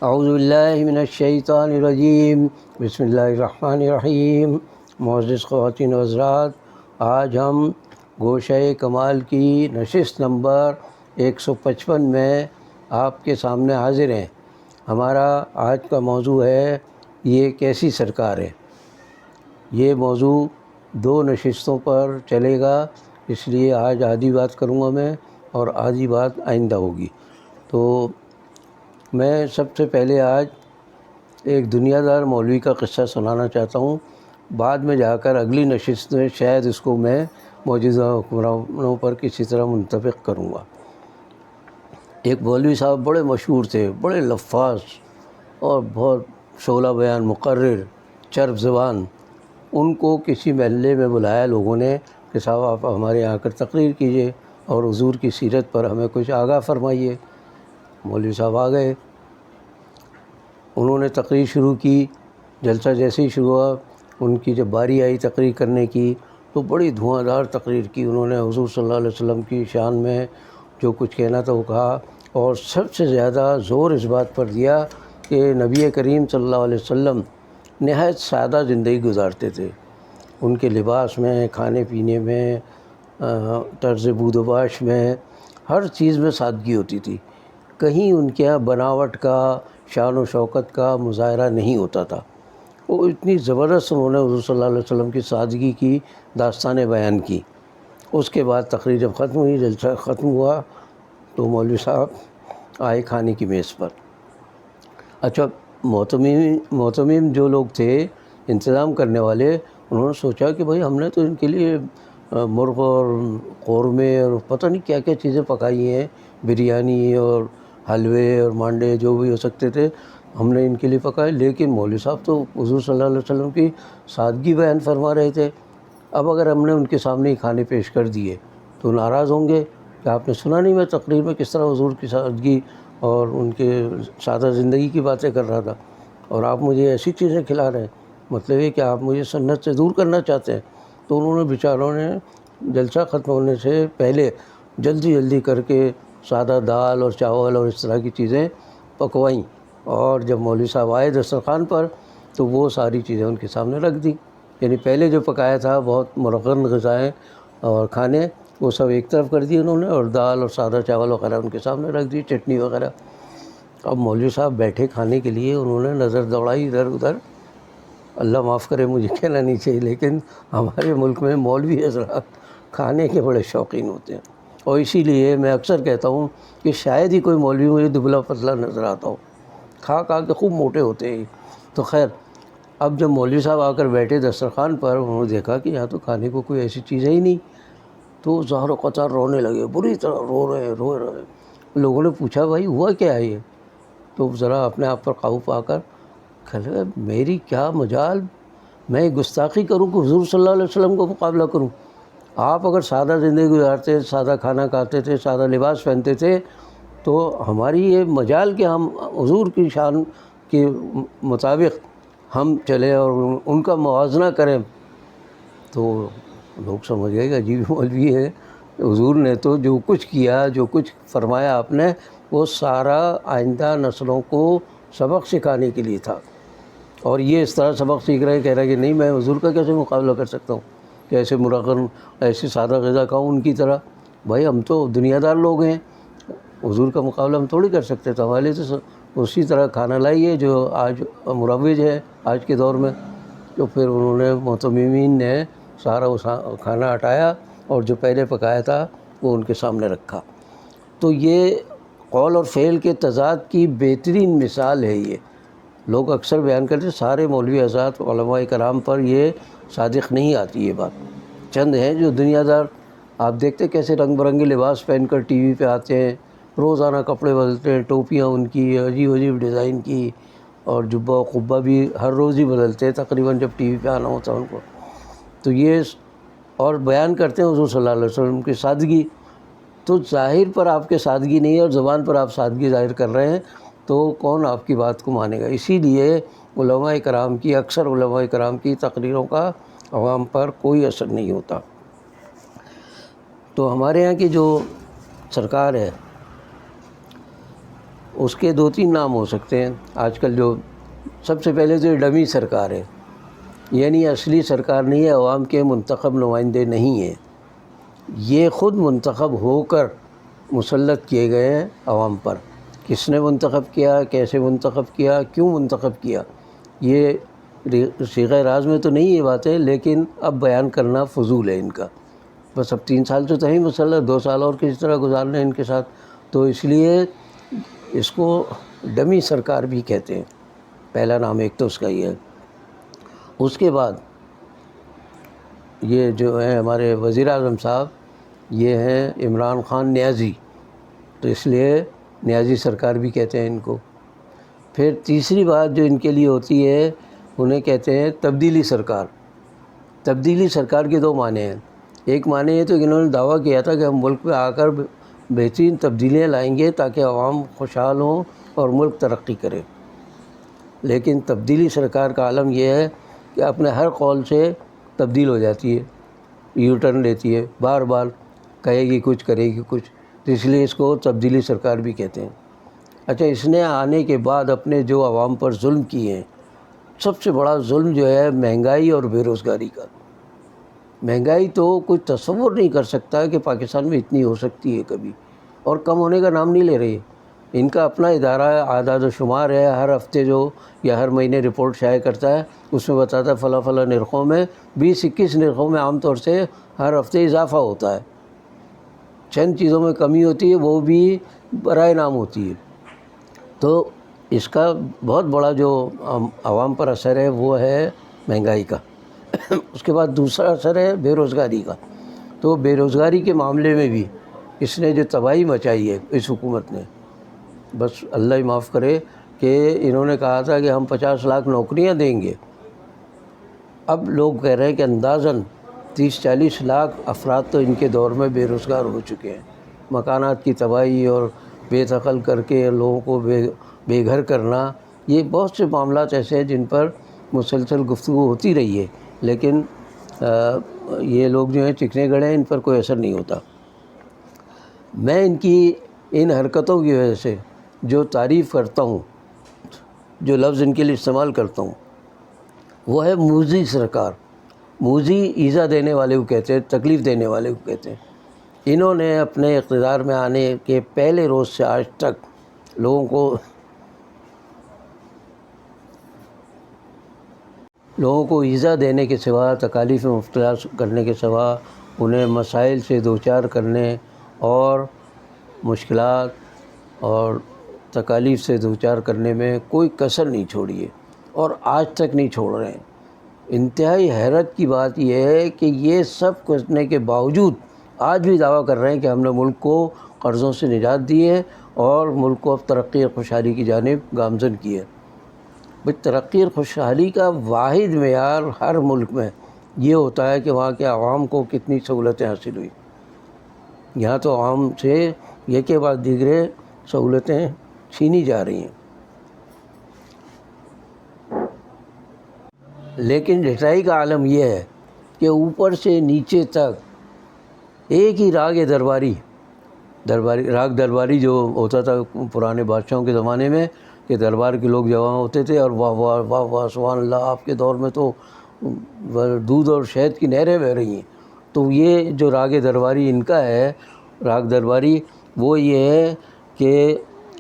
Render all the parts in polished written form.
اعوذ باللہ من الشیطان الرجیم، بسم اللہ الرحمن الرحیم۔ معزز خواتین و حضرات، آج ہم گوشہ کمال کی نشست نمبر 155 میں آپ کے سامنے حاضر ہیں۔ ہمارا آج کا موضوع ہے یہ کیسی سرکار ہے۔ یہ موضوع 2 نشستوں پر چلے گا، اس لیے آج آدھی بات کروں گا میں اور آدھی بات آئندہ ہوگی۔ تو میں سب سے پہلے آج ایک دنیا دار مولوی کا قصہ سنانا چاہتا ہوں، بعد میں جا کر اگلی نشست میں شاید اس کو میں موجودہ حکمرانوں پر کسی طرح منطبق کروں گا۔ ایک مولوی صاحب بڑے مشہور تھے، بڑے لفاظ اور بہت شعلہ بیان، مقرر، چرب زبان۔ ان کو کسی محلے میں بلایا لوگوں نے کہ صاحب آپ ہمارے یہاں آ کر تقریر کیجیے اور حضور کی سیرت پر ہمیں کچھ آگاہ فرمائیے۔ مولوی صاحب آ گئے، انہوں نے تقریر شروع کی۔ جلسہ جیسے ہی شروع ہوا، ان کی جب باری آئی تقریر کرنے کی تو بڑی دھواں دار تقریر کی۔ انہوں نے حضور صلی اللہ علیہ وسلم کی شان میں جو کچھ کہنا تھا وہ کہا، اور سب سے زیادہ زور اس بات پر دیا کہ نبی کریم صلی اللہ علیہ وسلم نہایت سادہ زندگی گزارتے تھے۔ ان کے لباس میں، کھانے پینے میں، طرز بود و باش میں، ہر چیز میں سادگی ہوتی تھی۔ کہیں ان کے یہاں بناوٹ کا، شان و شوکت کا مظاہرہ نہیں ہوتا تھا۔ وہ اتنی زبردست انہوں نے حضور صلی اللہ علیہ وسلم کی سادگی کی داستانیں بیان کی۔ اس کے بعد تقریر جب ختم ہوئی، جلسہ ختم ہوا، تو مولوی صاحب آئے کھانے کی میز پر۔ اچھا، معتمم جو لوگ تھے، انتظام کرنے والے، انہوں نے سوچا کہ بھائی ہم نے تو ان کے لیے مرغ اور قورمے اور پتہ نہیں کیا کیا چیزیں پکائی ہیں، بریانی اور حلوے اور مانڈے جو بھی ہو سکتے تھے ہم نے ان کے لیے پکائے، لیکن مولوی صاحب تو حضور صلی اللہ علیہ وسلم کی سادگی بیان فرما رہے تھے۔ اب اگر ہم نے ان کے سامنے ہی کھانے پیش کر دیے تو ناراض ہوں گے کہ آپ نے سنا نہیں میں تقریر میں کس طرح حضور کی سادگی اور ان کے سادہ زندگی کی باتیں کر رہا تھا، اور آپ مجھے ایسی چیزیں کھلا رہے ہیں، مطلب یہ کہ آپ مجھے سنت سے دور کرنا چاہتے ہیں۔ تو انہوں نے بیچاروں نے جلسہ ختم ہونے سے پہلے جلدی کر کے سادہ دال اور چاول اور اس طرح کی چیزیں پکوائیں، اور جب مولوی صاحب آئے دسترخوان پر تو وہ ساری چیزیں ان کے سامنے رکھ دیں۔ یعنی پہلے جو پکایا تھا بہت مرغن غذائیں اور کھانے، وہ سب ایک طرف کر دی انہوں نے، اور دال اور سادہ چاول وغیرہ ان کے سامنے رکھ دی، چٹنی وغیرہ۔ اب مولوی صاحب بیٹھے کھانے کے لیے، انہوں نے نظر دوڑائی ادھر ادھر۔ اللہ معاف کرے، مجھے کہنا نہیں چاہیے، لیکن ہمارے ملک میں مولوی حضرات کھانے کے بڑے شوقین ہوتے ہیں، اور اسی لیے میں اکثر کہتا ہوں کہ شاید ہی کوئی مولوی مجھے دبلا پتلا نظر آتا ہو، کھا کے خوب موٹے ہوتے ہیں۔ تو خیر، اب جب مولوی صاحب آ کر بیٹھے دسترخوان پر، انہوں نے دیکھا کہ یہاں تو کھانے کو کوئی ایسی چیز ہے ہی نہیں، تو ظاہر و قطار رونے لگے، بری طرح رو رہے۔ لوگوں نے پوچھا بھائی ہوا کیا ہے یہ؟ تو ذرا اپنے آپ پر قابو پا کر کہنے لگا میری کیا مجال، میں گستاخی کروں کہ حضور صلی اللہ علیہ وسلم کو مقابلہ کروں؟ آپ اگر سادہ زندگی گزارتے، سادہ کھانا کھاتے تھے، سادہ لباس پہنتے تھے، تو ہماری یہ مجال کہ ہم حضور کی شان کے مطابق ہم چلیں اور ان کا موازنہ کریں۔ تو لوگ سمجھ گئے کہ عجیب مولوی ہے، حضور نے تو جو کچھ کیا، جو کچھ فرمایا آپ نے، وہ سارا آئندہ نسلوں کو سبق سکھانے کے لیے تھا، اور یہ اس طرح سبق سیکھ رہے، کہہ رہے کہ نہیں میں حضور کا کیسے مقابلہ کر سکتا ہوں کہ ایسے مرغن ایسی سادہ غذا کھاؤں ان کی طرح۔ بھائی ہم تو دنیا دار لوگ ہیں، حضور کا مقابلہ ہم تھوڑی کر سکتے، تو ہمارے تو اسی طرح کھانا لائیے جو آج مروج ہے آج کے دور میں۔ تو پھر انہوں نے معتممین نے سارا کھانا ہٹایا اور جو پہلے پکایا تھا وہ ان کے سامنے رکھا۔ تو یہ قول اور فعل کے تضاد کی بہترین مثال ہے۔ یہ لوگ اکثر بیان کرتے، سارے مولوی حضرات علماء کرام پر یہ صادق نہیں آتی یہ بات، چند ہیں جو دنیا دار آپ دیکھتے کیسے رنگ برنگے لباس پہن کر ٹی وی پہ آتے ہیں، روزانہ کپڑے بدلتے ہیں، ٹوپیاں ان کی عجیب ڈیزائن کی، اور جبہ و قبہ بھی ہر روز ہی بدلتے ہیں تقریباً جب ٹی وی پہ آنا ہوتا ہے ان کو۔ تو یہ اور بیان کرتے ہیں حضور صلی اللہ علیہ وسلم کی سادگی، تو ظاہر پر آپ کے سادگی نہیں ہے اور زبان پر آپ سادگی ظاہر کر رہے ہیں، تو کون آپ کی بات کو مانے گا؟ اسی لیے علماء کرام کی، اکثر علماء کرام کی تقریروں کا عوام پر کوئی اثر نہیں ہوتا۔ تو ہمارے یہاں کی جو سرکار ہے اس کے 2-3 نام ہو سکتے ہیں آج کل. جو سب سے پہلے تو یہ ڈمی سرکار ہے، یعنی اصلی سرکار نہیں ہے، عوام کے منتخب نمائندے نہیں ہیں، یہ خود منتخب ہو کر مسلط کیے گئے ہیں عوام پر. کس نے منتخب کیا، کیسے منتخب کیا، کیوں منتخب کیا، یہ صیغہ راز میں تو نہیں یہ باتیں، لیکن اب بیان کرنا فضول ہے ان کا. بس اب 3 سال تو ہی مسلط، 2 سال اور کسی طرح گزارنے ان کے ساتھ، تو اس لیے اس کو ڈمی سرکار بھی کہتے ہیں. پہلا نام ایک تو اس کا ہی ہے. اس کے بعد یہ جو ہیں ہمارے وزیر اعظم صاحب، یہ ہیں عمران خان نیازی، تو اس لیے نیازی سرکار بھی کہتے ہیں ان کو. پھر تیسری بات جو ان کے لیے ہوتی ہے، انہیں کہتے ہیں تبدیلی سرکار. تبدیلی سرکار کے 2 معنی ہیں. ایک معنی یہ تو کہ انہوں نے دعویٰ کیا تھا کہ ہم ملک میں آ کر بہترین تبدیلیاں لائیں گے تاکہ عوام خوشحال ہوں اور ملک ترقی کرے. لیکن تبدیلی سرکار کا عالم یہ ہے کہ اپنے ہر قول سے تبدیل ہو جاتی ہے، یو ٹرن لیتی ہے، بار بار کہے گی کچھ کرے گی کچھ، تو اس لیے اس کو تبدیلی سرکار بھی کہتے ہیں. اچھا، اس نے آنے کے بعد اپنے جو عوام پر ظلم کیے ہیں، سب سے بڑا ظلم جو ہے مہنگائی اور بے روزگاری کا. مہنگائی تو کوئی تصور نہیں کر سکتا کہ پاکستان میں اتنی ہو سکتی ہے کبھی، اور کم ہونے کا نام نہیں لے رہی. ان کا اپنا ادارہ اعداد و شمار ہے، ہر ہفتے جو یا ہر مہینے رپورٹ شائع کرتا ہے، اس میں بتاتا ہے فلاں فلاں نرخوں میں 20-21 نرخوں میں عام طور سے ہر ہفتے اضافہ ہوتا ہے. چند چیزوں میں کمی ہوتی ہے، وہ بھی برائے نام ہوتی ہے. تو اس کا بہت بڑا جو عوام پر اثر ہے وہ ہے مہنگائی کا. اس کے بعد دوسرا اثر ہے بے روزگاری کا. تو بے روزگاری کے معاملے میں بھی اس نے جو تباہی مچائی ہے اس حکومت نے، بس اللہ ہی معاف کرے کہ انہوں نے کہا تھا کہ ہم 50 لاکھ نوکریاں دیں گے. اب لوگ کہہ رہے ہیں کہ اندازاً 30-40 لاکھ افراد تو ان کے دور میں بے روزگار ہو چکے ہیں. مکانات کی تباہی اور بے دخل کر کے لوگوں کو بے گھر کرنا، یہ بہت سے معاملات ایسے ہیں جن پر مسلسل گفتگو ہوتی رہی ہے، لیکن یہ لوگ جو ہیں چکنے گڑے ہیں، ان پر کوئی اثر نہیں ہوتا. میں ان کی ان حرکتوں کی وجہ سے جو تعریف کرتا ہوں، جو لفظ ان کے لیے استعمال کرتا ہوں، وہ ہے موذی سرکار. موذی ایذا دینے والے کو کہتے ہیں، تکلیف دینے والے کو کہتے ہیں. انہوں نے اپنے اقتدار میں آنے کے پہلے روز سے آج تک لوگوں کو ایذا دینے کے سوا، تکالیف میں مبتلا کرنے کے سوا، انہیں مسائل سے دوچار کرنے اور مشکلات اور تکالیف سے دوچار کرنے میں کوئی کسر نہیں چھوڑی ہے، اور آج تک نہیں چھوڑ رہے ہیں. انتہائی حیرت کی بات یہ ہے کہ یہ سب کرنے کے باوجود آج بھی دعویٰ کر رہے ہیں کہ ہم نے ملک کو قرضوں سے نجات دی ہے اور ملک کو اب ترقی اور خوشحالی کی جانب گامزن کی ہے. بھئی ترقی اور خوشحالی کا واحد معیار ہر ملک میں یہ ہوتا ہے کہ وہاں کے عوام کو کتنی سہولتیں حاصل ہوئی. یہاں تو عوام سے یہ کے بعد دیگرے سہولتیں چھینی جا رہی ہیں. لیکن ڈھٹائی کا عالم یہ ہے کہ اوپر سے نیچے تک ایک ہی راگ درباری جو ہوتا تھا پرانے بادشاہوں کے زمانے میں، کہ دربار کے لوگ جمع ہوتے تھے اور واہ واہ واہ واہ سبحان اللہ، آپ کے دور میں تو دودھ اور شہد کی نہریں بہہ رہی ہیں. تو یہ جو راگ درباری ان کا ہے، راگ درباری، وہ یہ ہے کہ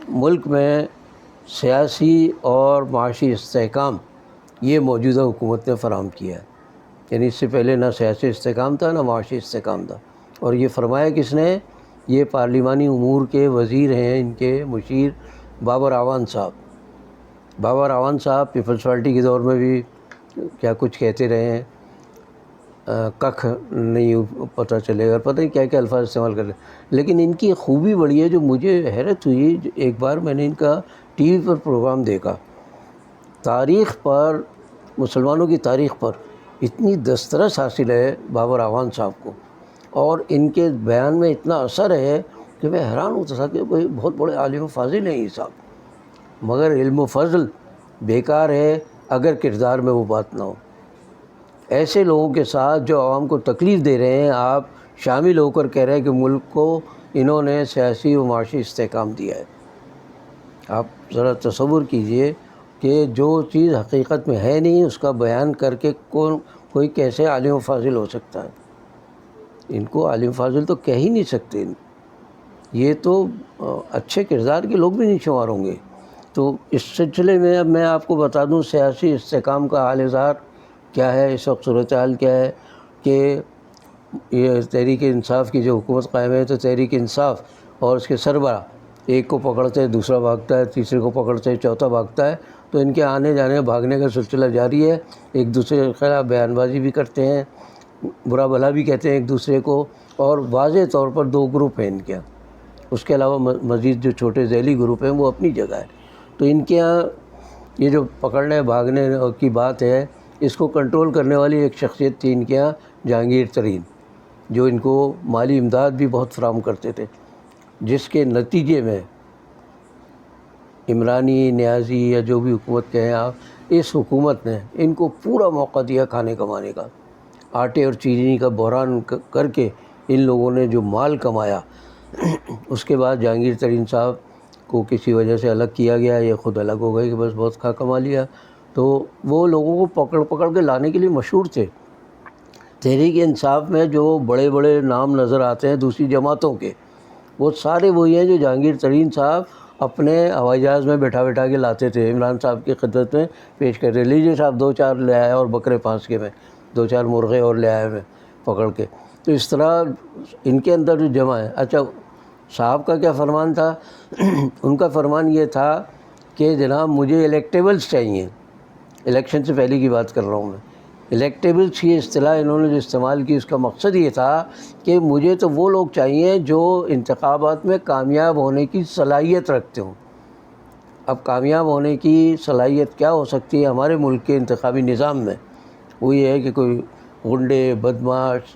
ملک میں سیاسی اور معاشی استحکام یہ موجودہ حکومت نے فراہم کیا ہے. یعنی اس سے پہلے نہ سیاسی استحکام تھا نہ معاشی استحکام تھا. اور یہ فرمایا کس نے؟ یہ پارلیمانی امور کے وزیر ہیں، ان کے مشیر بابر اعوان صاحب. بابر اعوان صاحب پیپلز پارٹی کے دور میں بھی کیا کچھ کہتے رہے ہیں، ککھ نہیں پتہ چلے گا، پتہ نہیں کیا کیا الفاظ استعمال کر رہے ہیں. لیکن ان کی خوبی بڑی ہے، جو مجھے حیرت ہوئی، ایک بار میں نے ان کا ٹی وی پر پروگرام دیکھا. تاریخ پر، مسلمانوں کی تاریخ پر اتنی دسترس حاصل ہے بابر اعوان صاحب کو، اور ان کے بیان میں اتنا اثر ہے کہ میں حیران ہوتا تھا کہ بھئی بہت بڑے عالم و فاضل ہیں یہ صاحب، مگر علم و فضل بیکار ہے اگر کردار میں وہ بات نہ ہو. ایسے لوگوں کے ساتھ جو عوام کو تکلیف دے رہے ہیں، آپ شامل ہو کر کہہ رہے ہیں کہ ملک کو انہوں نے سیاسی و معاشی استحکام دیا ہے. آپ ذرا تصور کیجئے کہ جو چیز حقیقت میں ہے نہیں اس کا بیان کر کے کوئی کیسے عالم و فاضل ہو سکتا ہے؟ ان کو عالم فاضل تو کہہ ہی نہیں سکتے، یہ تو اچھے کردار کے لوگ بھی نہیں شمار ہوں گے۔ تو اس سلسلے میں اب میں آپ کو بتا دوں سیاسی استحکام کا حال اظہار کیا ہے، اس وقت صورتحال کیا ہے کہ یہ تحریک انصاف کی جو حکومت قائم ہے تو تحریک انصاف اور اس کے سربراہ ایک کو پکڑتے ہیں دوسرا بھاگتا ہے، تیسرے کو پکڑتے ہیں چوتھا بھاگتا ہے، تو ان کے آنے جانے بھاگنے کا سلسلہ جاری ہے۔ ایک دوسرے کے خلاف بیان بازی بھی کرتے ہیں، برا بھلا بھی کہتے ہیں ایک دوسرے کو، اور واضح طور پر دو گروپ ہیں ان کے یہاں۔ اس کے علاوہ مزید جو چھوٹے ذیلی گروپ ہیں وہ اپنی جگہ ہے۔ تو ان کے یہاں یہ جو پکڑنے بھاگنے کی بات ہے اس کو کنٹرول کرنے والی ایک شخصیت تھی ان کے یہاں، جہانگیر ترین، جو ان کو مالی امداد بھی بہت فراہم کرتے تھے، جس کے نتیجے میں عمرانی، نیازی یا جو بھی حکومت کہیں آپ، اس حکومت نے ان کو پورا موقع دیا کھانے کمانے کا۔ آٹے اور چینی کا بحران کر کے ان لوگوں نے جو مال کمایا، اس کے بعد جہانگیر ترین صاحب کو کسی وجہ سے الگ کیا گیا، یہ خود الگ ہو گئے کہ بس بہت کما لیا، تو وہ لوگوں کو پکڑ پکڑ کے لانے کے لیے مشہور تھے۔ تحریک انصاف میں جو بڑے بڑے نام نظر آتے ہیں دوسری جماعتوں کے، وہ سارے وہی ہیں جو جہانگیر ترین صاحب اپنے ہوائی جہاز میں بٹھا کے لاتے تھے، عمران صاحب کی خدمت میں پیش کرتے، لیجیے صاحب 2-4 لے آئے اور بکرے پھانس کے میں 2-4 مرغے اور لے آئے میں پکڑ کے۔ تو اس طرح ان کے اندر جو جمع ہے۔ اچھا، صاحب کا کیا فرمان تھا؟ ان کا فرمان یہ تھا کہ جناب مجھے الیکٹیبلز چاہیے، الیکشن سے پہلے کی بات کر رہا ہوں میں۔ الیکٹیبلز کی اصطلاح انہوں نے جو استعمال کی اس کا مقصد یہ تھا کہ مجھے تو وہ لوگ چاہیے جو انتخابات میں کامیاب ہونے کی صلاحیت رکھتے ہوں۔ اب کامیاب ہونے کی صلاحیت کیا ہو سکتی ہے ہمارے ملک کے انتخابی نظام میں؟ وہ یہ ہے کہ کوئی غنڈے، بدماش،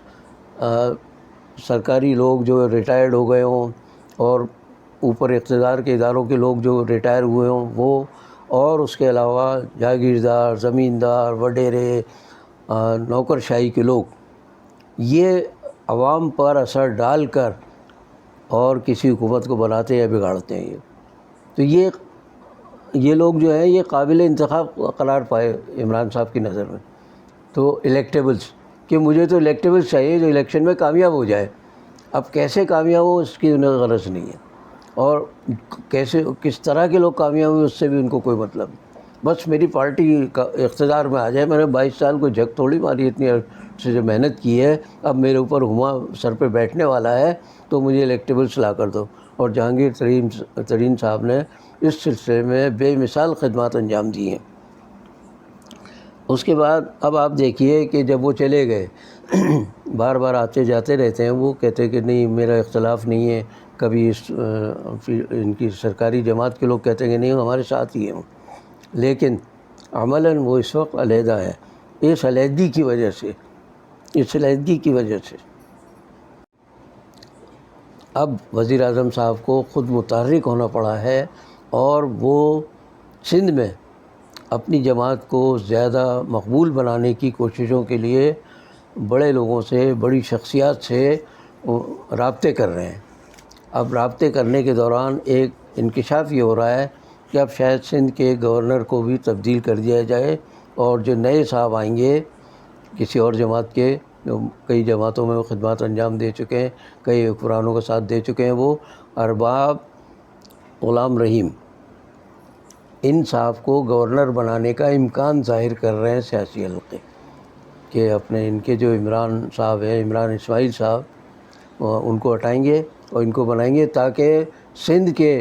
سرکاری لوگ جو ریٹائرڈ ہو گئے ہوں، اور اوپر اقتدار کے اداروں کے لوگ جو ریٹائر ہوئے ہوں وہ، اور اس کے علاوہ جاگیردار، زمیندار، وڈیرے، نوکرشاہی کے لوگ، یہ عوام پر اثر ڈال کر اور کسی حکومت کو بناتے یا بگاڑتے ہیں۔ تو یہ لوگ جو ہیں یہ قابل انتخاب قرار پائے عمران صاحب کی نظر میں۔ تو الیکٹیبلز، کہ مجھے تو الیکٹیبلز چاہیے جو الیکشن میں کامیاب ہو جائے۔ اب کیسے کامیاب ہو اس کی انہیں غرض نہیں ہے، اور کس طرح کے لوگ کامیاب ہوئے اس سے بھی ان کو کوئی مطلب نہیں۔ بس میری پارٹی کا اقتدار میں آ جائے، میں نے 22 سال کو جھک تھوڑی ماری، اتنی سے جو محنت کی ہے، اب میرے اوپر ہما سر پہ بیٹھنے والا ہے تو مجھے الیکٹیبلز لا کر دو۔ اور جہانگیر ترین صاحب نے اس سلسلے میں بے مثال خدمات انجام دی ہیں۔ اس کے بعد اب آپ دیکھیے کہ جب وہ چلے گئے، بار بار آتے جاتے رہتے ہیں، وہ کہتے کہ نہیں میرا اختلاف نہیں ہے، کبھی ان کی سرکاری جماعت کے لوگ کہتے ہیں کہ نہیں ہمارے ساتھ ہی ہیں، لیکن عملاً وہ اس وقت علیحدہ ہے۔ اس علیحدگی کی وجہ سے اب وزیر اعظم صاحب کو خود متحرک ہونا پڑا ہے، اور وہ سندھ میں اپنی جماعت کو زیادہ مقبول بنانے کی کوششوں کے لیے بڑے لوگوں سے، بڑی شخصیات سے رابطے کر رہے ہیں۔ اب رابطے کرنے کے دوران ایک انکشاف یہ ہو رہا ہے کہ اب شاید سندھ کے گورنر کو بھی تبدیل کر دیا جائے، اور جو نئے صاحب آئیں گے کسی اور جماعت کے، جو کئی جماعتوں میں وہ خدمات انجام دے چکے ہیں، کئی حکمرانوں کا ساتھ دے چکے ہیں، وہ ارباب غلام رحیم ان صاحب کو گورنر بنانے کا امکان ظاہر کر رہے ہیں سیاسی حلقے، کہ اپنے ان کے جو عمران صاحب ہیں، عمران اسماعیل صاحب، ان کو ہٹائیں گے اور ان کو بنائیں گے تاکہ سندھ کے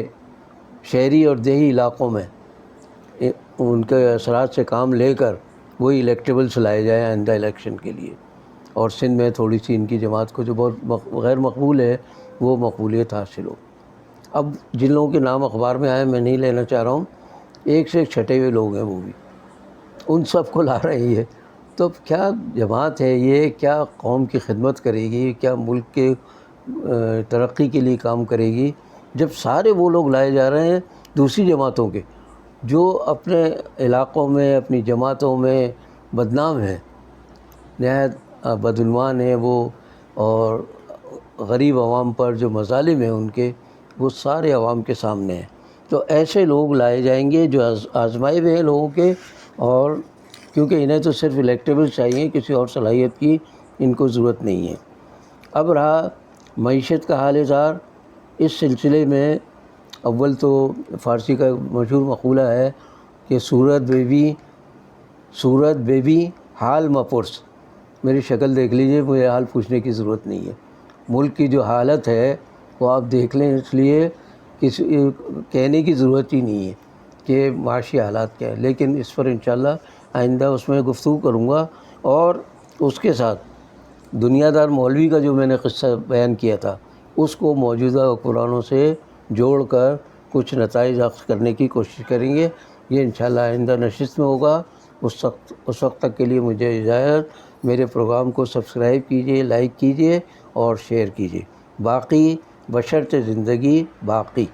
شہری اور دیہی علاقوں میں ان کے اثرات سے کام لے کر وہی الیکٹیبلز لائے جائیں آئندہ الیکشن کے لیے، اور سندھ میں تھوڑی سی ان کی جماعت کو جو بہت غیر مقبول ہے وہ مقبولیت حاصل ہو۔ اب جن لوگوں کے نام اخبار میں آئے میں نہیں لینا چاہ رہا ہوں، ایک سے ایک چھٹے ہوئے لوگ ہیں، وہ بھی ان سب کو لا رہی ہے۔ تو کیا جماعت ہے یہ؟ کیا قوم کی خدمت کرے گی؟ کیا ملک کے ترقی کے لیے کام کرے گی، جب سارے وہ لوگ لائے جا رہے ہیں دوسری جماعتوں کے جو اپنے علاقوں میں، اپنی جماعتوں میں بدنام ہیں، نہایت بدعنوان ہیں وہ، اور غریب عوام پر جو مظالم ہیں ان کے، وہ سارے عوام کے سامنے ہیں۔ تو ایسے لوگ لائے جائیں گے جو آزمائے ہوئے ہیں لوگوں کے، اور کیونکہ انہیں تو صرف الیکٹیبل چاہیے، کسی اور صلاحیت کی ان کو ضرورت نہیں ہے۔ اب رہا معیشت کا حال زار، اس سلسلے میں اول تو فارسی کا مشہور مقولہ ہے کہ صورت بے بھی حال مپرس، میری شکل دیکھ لیجئے، مجھے حال پوچھنے کی ضرورت نہیں ہے۔ ملک کی جو حالت ہے وہ آپ دیکھ لیں، اس لیے کہنے کی ضرورت ہی نہیں ہے کہ معاشی حالات کیا ہے، لیکن اس پر انشاءاللہ آئندہ اس میں گفتگو کروں گا۔ اور اس کے ساتھ دنیا دار مولوی کا جو میں نے قصہ بیان کیا تھا، اس کو موجودہ حکمرانوں سے جوڑ کر کچھ نتائج اخذ کرنے کی کوشش کریں گے۔ یہ انشاءاللہ آئندہ نشست میں ہوگا۔ اس وقت تک کے لیے مجھے اجازت۔ میرے پروگرام کو سبسکرائب کیجئے، لائک کیجئے اور شیئر کیجئے۔ باقی بشرط زندگی باقی۔